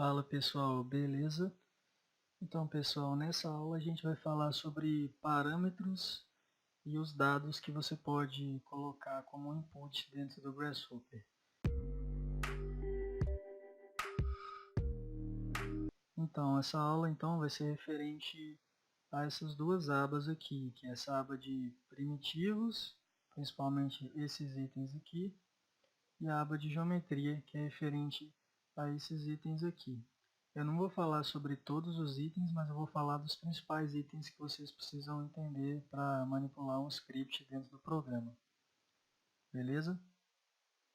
Fala pessoal, beleza? Então pessoal, nessa aula a gente vai falar sobre parâmetros e os dados que você pode colocar como input dentro do Grasshopper. Então essa aula vai ser referente a essas duas abas aqui, que é essa aba de primitivos, principalmente esses itens aqui, e a aba de geometria, que é referente a esses itens aqui. Eu não vou falar sobre todos os itens, mas eu vou falar dos principais itens que vocês precisam entender para manipular um script dentro do programa. Beleza?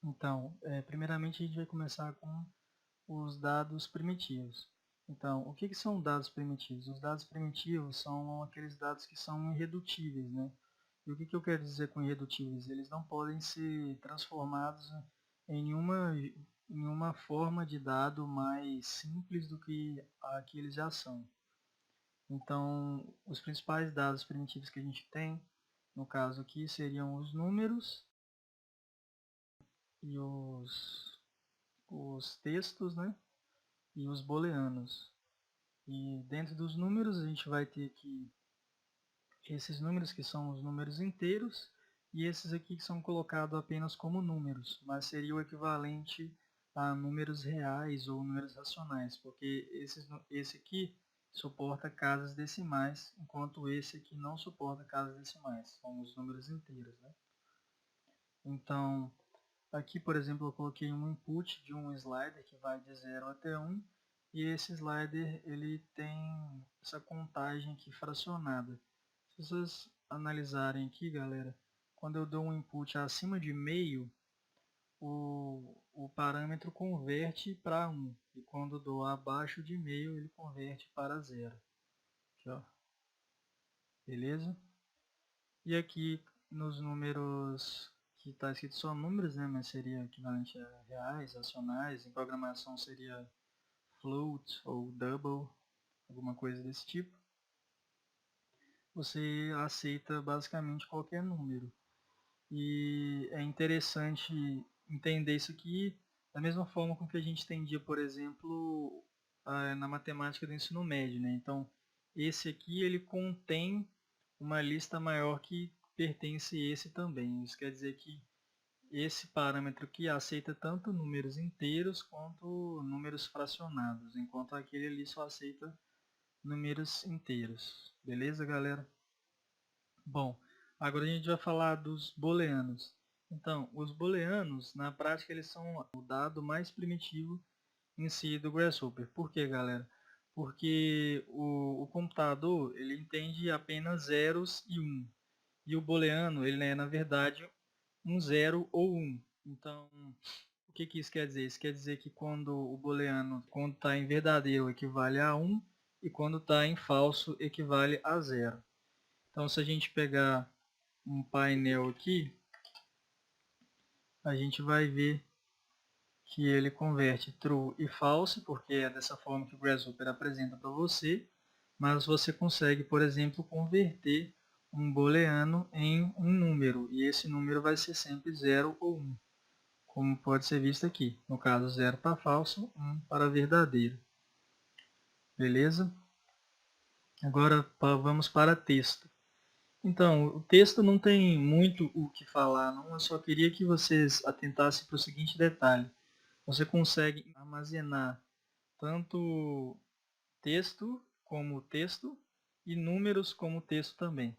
Então, primeiramente a gente vai começar com os dados primitivos. Então, o que são dados primitivos? Os dados primitivos são aqueles dados que são irredutíveis, né? E o que eu quero dizer com irredutíveis? Eles não podem ser transformados em nenhuma forma de dado mais simples do que a que eles já são. Então, os principais dados primitivos que a gente tem, no caso aqui, seriam os números e os textos, né? E os booleanos. E dentro dos números a gente vai ter aqui esses números que são os números inteiros e esses aqui que são colocados apenas como números, mas seria o equivalente a números reais ou números racionais, porque esse aqui suporta casas decimais, enquanto esse aqui não suporta casas decimais, são os números inteiros, né? Então, aqui, por exemplo, eu coloquei um input de um slider que vai de 0 até 1, e esse slider ele tem essa contagem aqui fracionada. Se vocês analisarem aqui, galera, quando eu dou um input acima de meio, o parâmetro converte para 1, e quando eu dou abaixo de meio, ele converte para 0. Aqui, ó. Beleza? E aqui nos números que está escrito só números, né, mas seria equivalente a reais, racionais, em programação seria float ou double, alguma coisa desse tipo. Você aceita basicamente qualquer número. E é interessante entender isso aqui da mesma forma com que a gente entendia, por exemplo, na matemática do ensino médio, né? Então, esse aqui ele contém uma lista maior que pertence a esse também. Isso quer dizer que esse parâmetro aqui aceita tanto números inteiros quanto números fracionados, enquanto aquele ali só aceita números inteiros. Beleza, galera? Bom, agora a gente vai falar dos booleanos. Então, os booleanos, na prática, eles são o dado mais primitivo em si do Grasshopper. Por quê, galera? Porque o computador ele entende apenas zeros e 1. E o booleano, ele é, na verdade, um 0 ou 1. Então, o que isso quer dizer? Isso quer dizer que quando o booleano, quando está em verdadeiro, equivale a 1, e quando está em falso, equivale a 0. Então, se a gente pegar um painel aqui, a gente vai ver que ele converte true e false, porque é dessa forma que o Grasshopper apresenta para você, mas você consegue, por exemplo, converter um booleano em um número, e esse número vai ser sempre 0 ou 1, como pode ser visto aqui. No caso, 0 para falso, 1 para verdadeiro. Beleza? Agora vamos para texto. Então, o texto não tem muito o que falar, não. Eu só queria que vocês atentassem para o seguinte detalhe. Você consegue armazenar tanto texto como texto e números como texto também.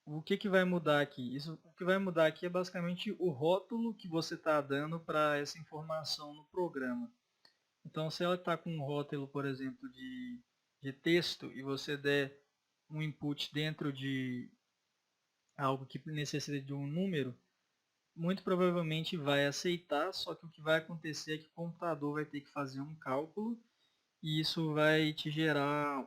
O que vai mudar aqui? O que vai mudar aqui é basicamente o rótulo que você está dando para essa informação no programa. Então, se ela está com um rótulo, por exemplo, de texto e você der um input dentro de algo que necessita de um número, muito provavelmente vai aceitar, só que o que vai acontecer é que o computador vai ter que fazer um cálculo e isso vai te gerar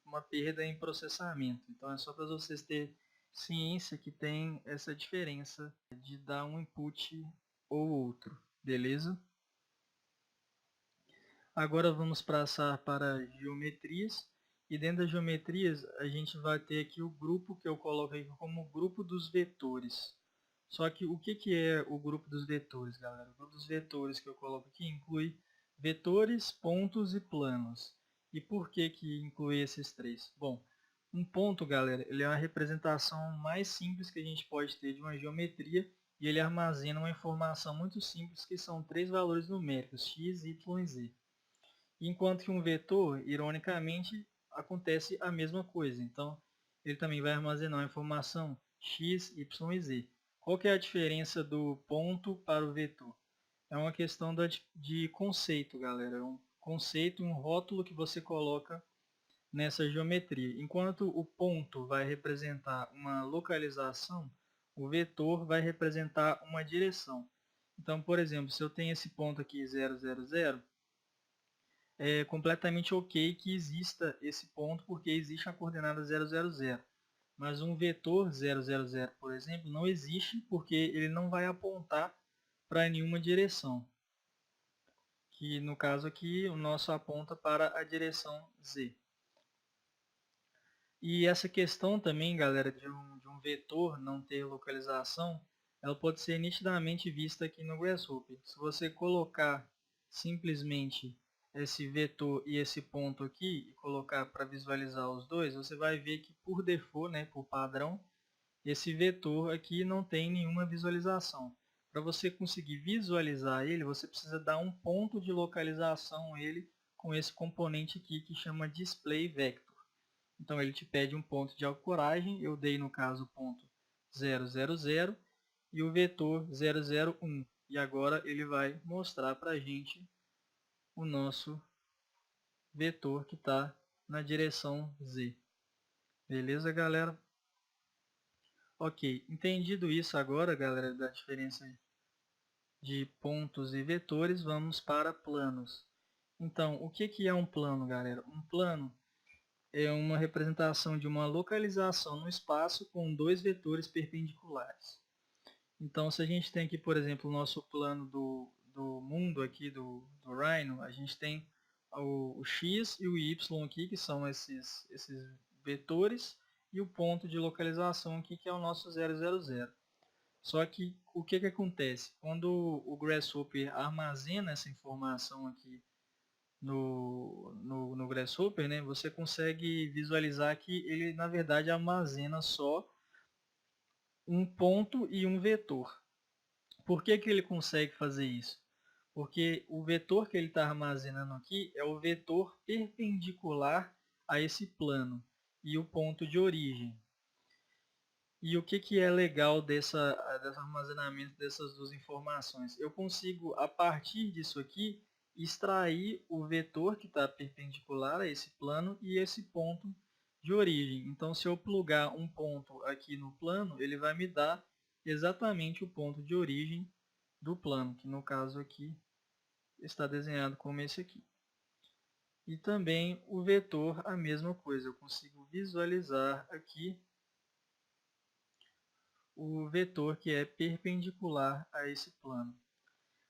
uma perda em processamento. Então é só para vocês terem ciência que tem essa diferença de dar um input ou outro, beleza? Agora vamos passar para geometrias. E dentro das geometrias a gente vai ter aqui o grupo que eu coloco aqui como grupo dos vetores. Só que o que é o grupo dos vetores, galera? O grupo dos vetores que eu coloco aqui inclui vetores, pontos e planos. E por que que inclui esses três? Bom, um ponto, galera, ele é uma representação mais simples que a gente pode ter de uma geometria e ele armazena uma informação muito simples que são três valores numéricos, x, y e z. Enquanto que um vetor, ironicamente, acontece a mesma coisa. Então, ele também vai armazenar uma informação x, y e z. Qual que é a diferença do ponto para o vetor? É uma questão de conceito, galera. É um conceito, um rótulo que você coloca nessa geometria. Enquanto o ponto vai representar uma localização, o vetor vai representar uma direção. Então, por exemplo, se eu tenho esse ponto aqui 0, 0, 0, é completamente ok que exista esse ponto porque existe a coordenada 0, 0, 0. Mas um vetor 0, 0, 0, por exemplo, não existe porque ele não vai apontar para nenhuma direção. Que no caso aqui o nosso aponta para a direção z. E essa questão também, galera, de um vetor não ter localização, ela pode ser nitidamente vista aqui no Grasshopper. Se você colocar simplesmente esse vetor e esse ponto aqui e colocar para visualizar os dois, você vai ver que por default, né, por padrão, esse vetor aqui não tem nenhuma visualização. Para você conseguir visualizar ele, você precisa dar um ponto de localização a ele com esse componente aqui que chama displayVector. Então ele te pede um ponto de ancoragem, eu dei no caso o ponto 0, 0, 0 e o vetor 0, 0, 1. E agora ele vai mostrar para a gente o nosso vetor que está na direção z. Beleza, galera? Ok, entendido isso agora, galera, da diferença de pontos e vetores, vamos para planos. Então, o que que é um plano, galera? Um plano é uma representação de uma localização no espaço com dois vetores perpendiculares. Então, se a gente tem aqui, por exemplo, o nosso plano do mundo aqui do Rhino, a gente tem o x e o y aqui, que são esses vetores, e o ponto de localização aqui, que é o nosso 0, 0, 0. Só que o que acontece? Quando o Grasshopper armazena essa informação aqui no Grasshopper, né, você consegue visualizar que ele na verdade armazena só um ponto e um vetor. Por que que ele consegue fazer isso? Porque o vetor que ele está armazenando aqui é o vetor perpendicular a esse plano e o ponto de origem. E o que que é legal desse armazenamento dessas duas informações? Eu consigo, a partir disso aqui, extrair o vetor que está perpendicular a esse plano e esse ponto de origem. Então, se eu plugar um ponto aqui no plano, ele vai me dar exatamente o ponto de origem do plano, que no caso aqui está desenhado como esse aqui. E também o vetor, a mesma coisa, eu consigo visualizar aqui o vetor que é perpendicular a esse plano.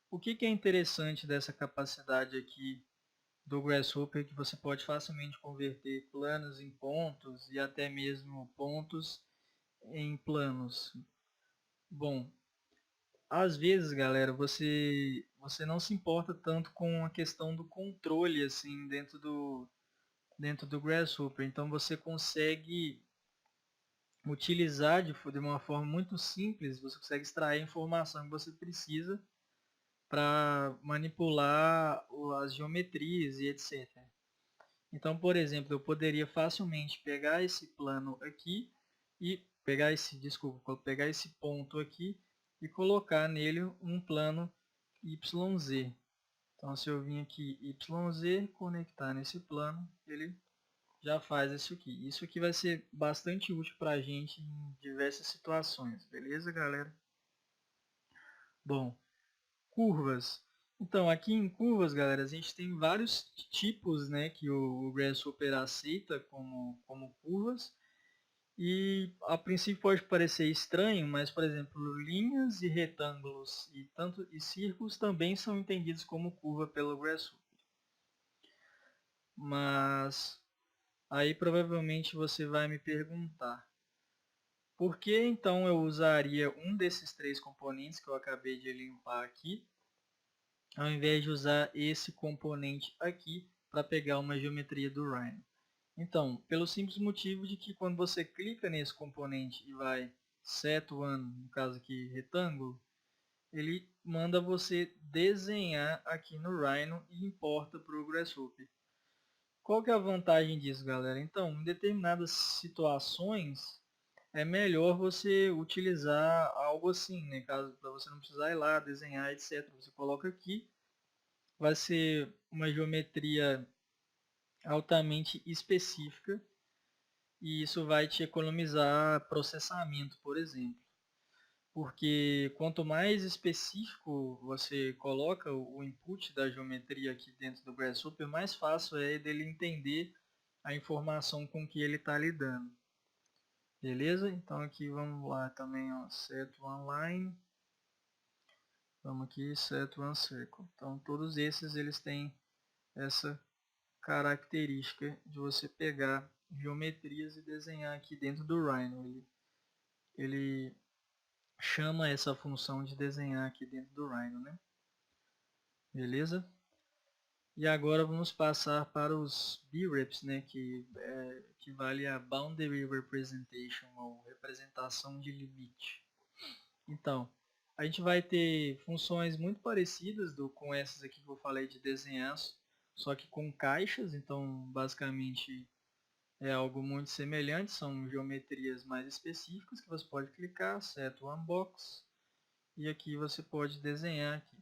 O que é interessante dessa capacidade aqui do Grasshopper é que você pode facilmente converter planos em pontos e até mesmo pontos em planos. Bom, às vezes, galera, você não se importa tanto com a questão do controle assim dentro do Grasshopper, então você consegue utilizar de uma forma muito simples, você consegue extrair a informação que você precisa para manipular as geometrias e etc. Então, por exemplo, eu poderia facilmente pegar esse plano aqui e pegar esse ponto aqui e colocar nele um plano YZ. Então, se eu vim aqui YZ, conectar nesse plano, ele já faz isso aqui. Isso aqui vai ser bastante útil para a gente em diversas situações, beleza, galera? Bom, curvas. Então, aqui em curvas, galera, a gente tem vários tipos, né, que o Grasshopper aceita como curvas. E a princípio pode parecer estranho, mas, por exemplo, linhas e retângulos e círculos também são entendidos como curva pelo Grasshopper. Mas aí provavelmente você vai me perguntar, por que então eu usaria um desses três componentes que eu acabei de limpar aqui ao invés de usar esse componente aqui para pegar uma geometria do Rhino. Então, pelo simples motivo de que quando você clica nesse componente e vai set one, no caso aqui retângulo, ele manda você desenhar aqui no Rhino e importa para o Grasshopper. Qual que é a vantagem disso, galera? Então, em determinadas situações, é melhor você utilizar algo assim, né? Caso para você não precisar ir lá desenhar, etc. Você coloca aqui, vai ser uma geometria altamente específica e isso vai te economizar processamento, por exemplo. Porque quanto mais específico você coloca o input da geometria aqui dentro do Grasshopper, mais fácil é dele entender a informação com que ele está lidando. Beleza? Então aqui vamos lá também, ó, set one line. Vamos aqui, set one circle. Então todos esses eles têm essa característica de você pegar geometrias e desenhar aqui dentro do Rhino. Ele chama essa função de desenhar aqui dentro do Rhino, né? Beleza? E agora vamos passar para os BREPs, né? Que vale a Boundary Representation, ou representação de limite. Então, a gente vai ter funções muito parecidas com essas aqui que eu falei de desenhar, só que com caixas. Então, basicamente, é algo muito semelhante, são geometrias mais específicas que você pode clicar, set one box, e aqui você pode desenhar aqui.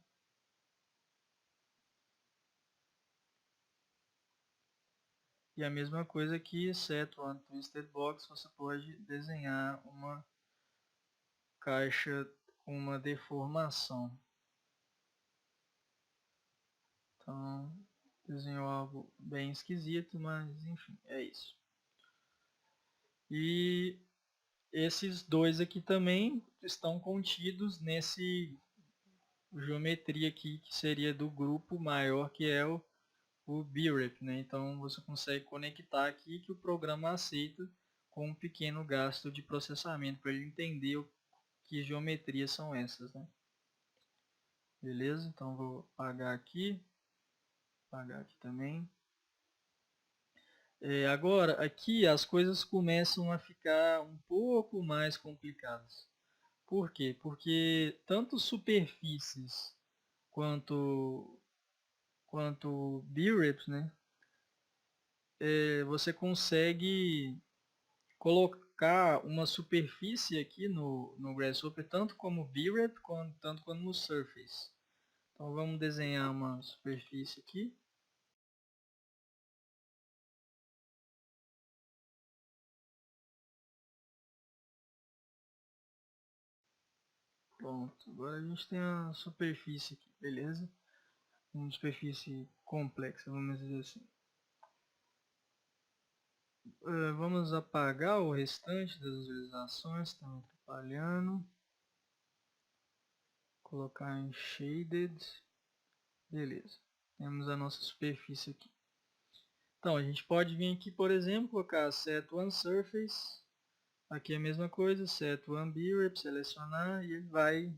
E a mesma coisa aqui, set one twisted box, você pode desenhar uma caixa com uma deformação. Então, desenhou algo bem esquisito, mas enfim, é isso. E esses dois aqui também estão contidos nesse geometria aqui, que seria do grupo maior, que é o BREP, né? Então você consegue conectar aqui que o programa aceita com um pequeno gasto de processamento para ele entender que geometrias são essas, né? Beleza? Então vou apagar aqui também. Agora, aqui as coisas começam a ficar um pouco mais complicadas. Por quê? Porque tanto superfícies quanto BREPs, né? Você consegue colocar uma superfície aqui no Grasshopper, tanto como BREP, tanto quanto no Surface. Então vamos desenhar uma superfície aqui. Pronto, agora a gente tem a superfície aqui, beleza? Uma superfície complexa, vamos dizer assim. Vamos apagar o restante das visualizações, estão atrapalhando. Colocar em Shaded. Beleza, temos a nossa superfície aqui. Então a gente pode vir aqui, por exemplo, colocar Set One Surface. Aqui é a mesma coisa, Set One BREP, selecionar e ele vai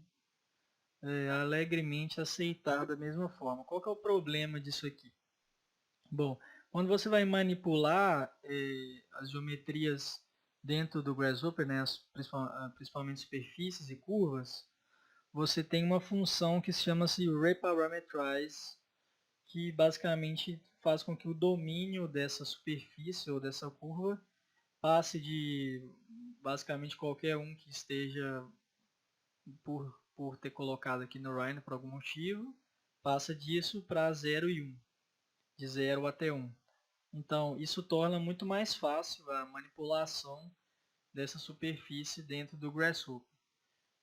alegremente aceitar da mesma forma. Qual que é o problema disso aqui? Bom, quando você vai manipular as geometrias dentro do Grasshopper, né, principalmente superfícies e curvas, você tem uma função que se chama-se Reparameterize, que basicamente faz com que o domínio dessa superfície ou dessa curva passe de basicamente qualquer um que esteja por ter colocado aqui no Rhino por algum motivo, passa disso para 0 e 1, de 0 até 1. Então, isso torna muito mais fácil a manipulação dessa superfície dentro do Grasshopper.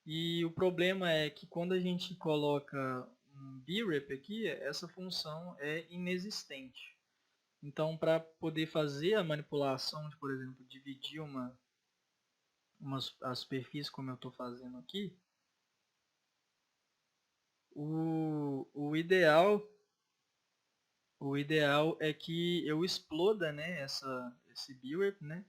E o problema é que quando a gente coloca um BREP aqui, essa função é inexistente. Então, para poder fazer a manipulação de, por exemplo, dividir a superfície como eu estou fazendo aqui, o ideal é que eu exploda, né, esse BREP, né,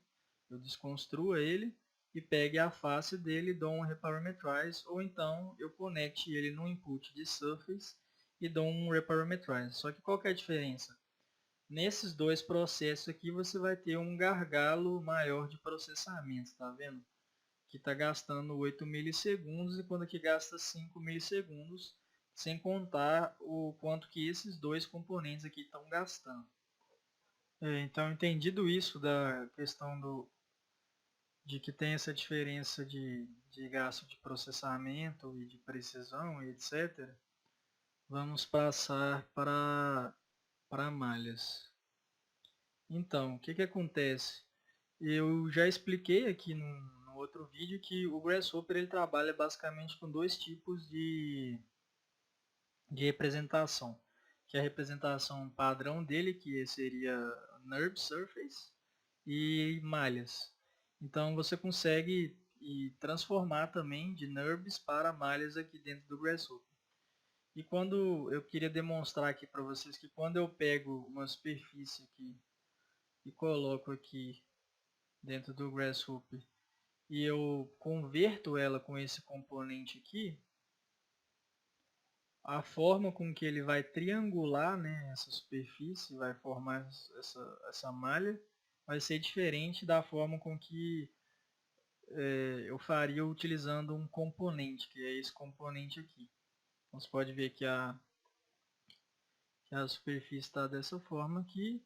eu desconstrua ele e pegue a face dele, dou um reparameterize, ou então eu conecte ele no input de surface e dou um reparametrize. Só que qual que é a diferença? Nesses dois processos aqui você vai ter um gargalo maior de processamento, tá vendo? Que está gastando 8 milissegundos e quando aqui gasta 5 milissegundos, sem contar o quanto que esses dois componentes aqui estão gastando. Então, entendido isso da questão de que tem essa diferença de gasto de processamento e de precisão e etc., vamos passar para malhas. Então, o que acontece? Eu já expliquei aqui no outro vídeo que o Grasshopper ele trabalha basicamente com dois tipos de representação, que é a representação padrão dele, que seria NURB Surface, e malhas. Então você consegue transformar também de NURBs para malhas aqui dentro do Grasshopper. E quando eu queria demonstrar aqui para vocês que quando eu pego uma superfície aqui e coloco aqui dentro do Grasshopper e eu converto ela com esse componente aqui, a forma com que ele vai triangular, né, essa superfície, vai formar essa malha, vai ser diferente da forma com que eu faria utilizando um componente, que é esse componente aqui. Então, você pode ver que a superfície está dessa forma aqui,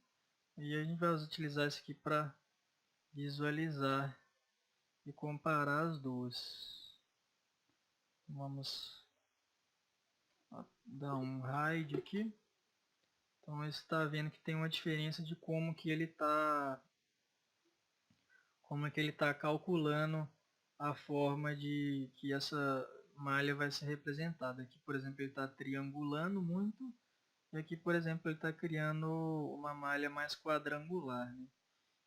e a gente vai utilizar isso aqui para visualizar e comparar as duas. Vamos dar um hide aqui. Então você está vendo que tem uma diferença de como que ele está calculando a forma de que essa malha vai ser representada. Aqui, por exemplo, ele está triangulando muito, e aqui, por exemplo, ele está criando uma malha mais quadrangular, né?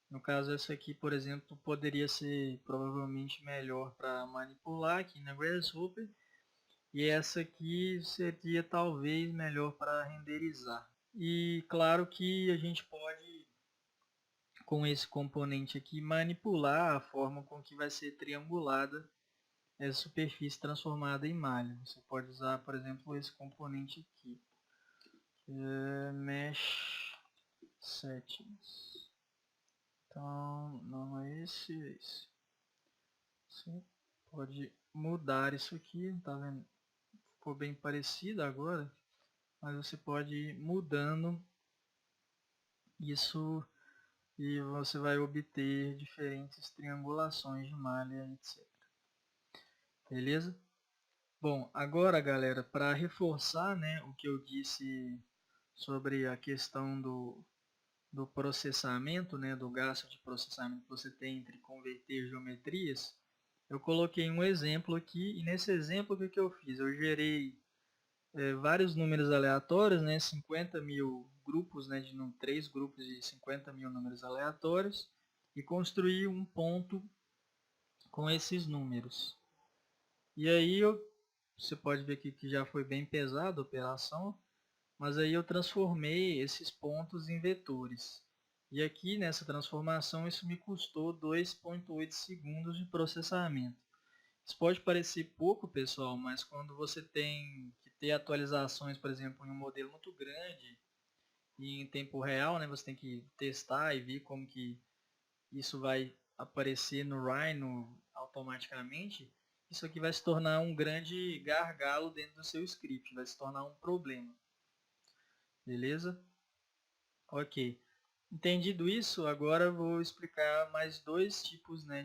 No caso, essa aqui, por exemplo, poderia ser provavelmente melhor para manipular aqui na Grasshopper, e essa aqui seria talvez melhor para renderizar. E claro que a gente pode, com esse componente aqui, manipular a forma com que vai ser triangulada essa superfície transformada em malha. Você pode usar, por exemplo, esse componente aqui, que é Mesh Settings. Então, não é esse, é esse. Você pode mudar isso aqui, tá vendo? Ficou bem parecido agora, mas você pode ir mudando isso e você vai obter diferentes triangulações de malha, etc. Beleza? Bom, agora galera, para reforçar, né, o que eu disse sobre a questão do processamento, né, do gasto de processamento que você tem entre converter geometrias, eu coloquei um exemplo aqui, e nesse exemplo o que eu fiz? Eu gerei vários números aleatórios, né, 50 mil grupos, né, de 3 grupos de 50 mil números aleatórios, e construí um ponto com esses números. E aí você pode ver aqui que já foi bem pesada a operação, mas aí eu transformei esses pontos em vetores. E aqui nessa transformação isso me custou 2,8 segundos de processamento. Isso pode parecer pouco, pessoal, mas quando você tem que ter atualizações, por exemplo, em um modelo muito grande e em tempo real, né, você tem que testar e ver como que isso vai aparecer no Rhino automaticamente, isso aqui vai se tornar um grande gargalo dentro do seu script, vai se tornar um problema. Beleza? Ok. Entendido isso, agora eu vou explicar mais dois tipos, né,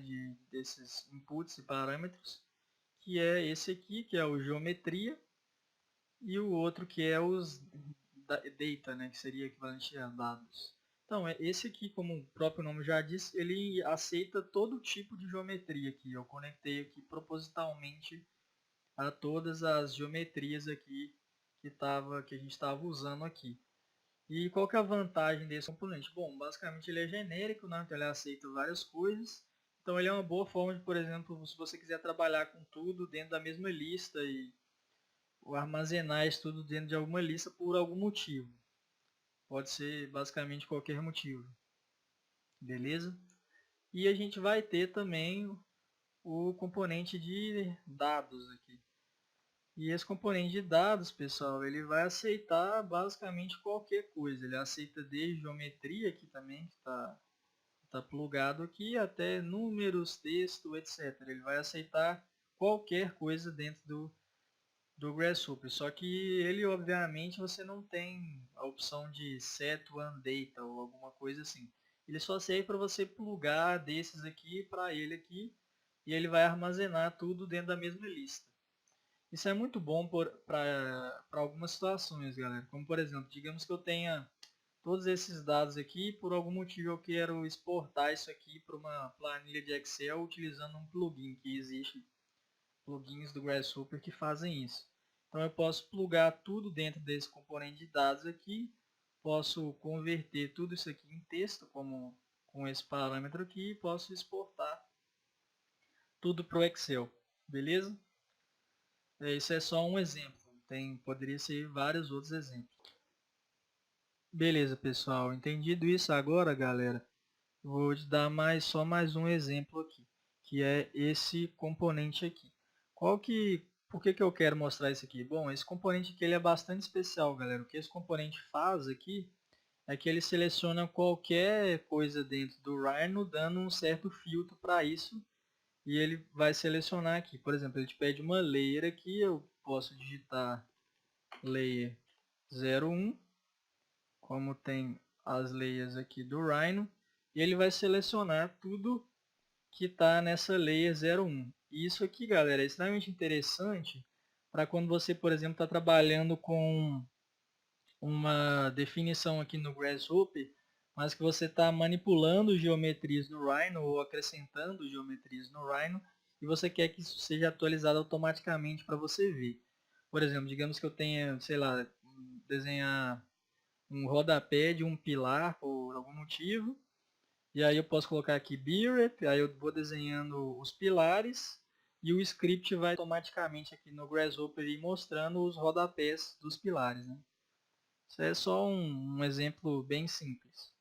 desses inputs e parâmetros, que é esse aqui, que é o geometria, e o outro que é os data, né, que seria equivalente a dados. Então, esse aqui, como o próprio nome já diz, ele aceita todo tipo de geometria aqui. Eu conectei aqui propositalmente a todas as geometrias aqui que a gente estava usando aqui. E qual que é a vantagem desse componente? Bom, basicamente ele é genérico, né? Então ele aceita várias coisas. Então ele é uma boa forma de, por exemplo, se você quiser trabalhar com tudo dentro da mesma lista e armazenar isso tudo dentro de alguma lista por algum motivo. Pode ser basicamente qualquer motivo. Beleza? E a gente vai ter também o componente de dados aqui. E esse componente de dados, pessoal, ele vai aceitar basicamente qualquer coisa. Ele aceita desde geometria aqui também, que está plugado aqui, até números, texto, etc. Ele vai aceitar qualquer coisa dentro do Grasshopper. Só que ele, obviamente, você não tem a opção de set one data ou alguma coisa assim. Ele só serve para você plugar desses aqui para ele aqui e ele vai armazenar tudo dentro da mesma lista. Isso é muito bom para algumas situações, galera. Como por exemplo, digamos que eu tenha todos esses dados aqui, por algum motivo eu quero exportar isso aqui para uma planilha de Excel utilizando um plugin que existe, plugins do Grasshopper que fazem isso. Então eu posso plugar tudo dentro desse componente de dados aqui, posso converter tudo isso aqui em texto, como com esse parâmetro aqui, e posso exportar tudo para o Excel, beleza? Isso é só um exemplo, poderia ser vários outros exemplos. Beleza, pessoal, entendido isso agora, galera, vou te dar só mais um exemplo aqui, que é esse componente aqui. Por que eu quero mostrar isso aqui? Bom, esse componente aqui ele é bastante especial, galera. O que esse componente faz aqui é que ele seleciona qualquer coisa dentro do Rhino, dando um certo filtro para isso, e ele vai selecionar aqui. Por exemplo, ele te pede uma layer aqui, eu posso digitar layer 01, como tem as layers aqui do Rhino, e ele vai selecionar tudo que está nessa layer 01. E isso aqui, galera, é extremamente interessante para quando você, por exemplo, está trabalhando com uma definição aqui no Grasshopper, mas que você está manipulando geometrias no Rhino ou acrescentando geometrias no Rhino e você quer que isso seja atualizado automaticamente para você ver. Por exemplo, digamos que eu tenha, sei lá, desenhar um rodapé de um pilar por algum motivo. E aí eu posso colocar aqui Birep, aí eu vou desenhando os pilares e o script vai automaticamente aqui no Grasshopper ir mostrando os rodapés dos pilares, né? Isso é só um exemplo bem simples.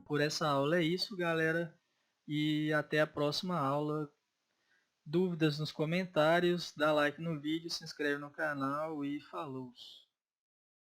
Por essa aula é isso, galera. E até a próxima aula. Dúvidas nos comentários, dá like no vídeo, se inscreve no canal e falou!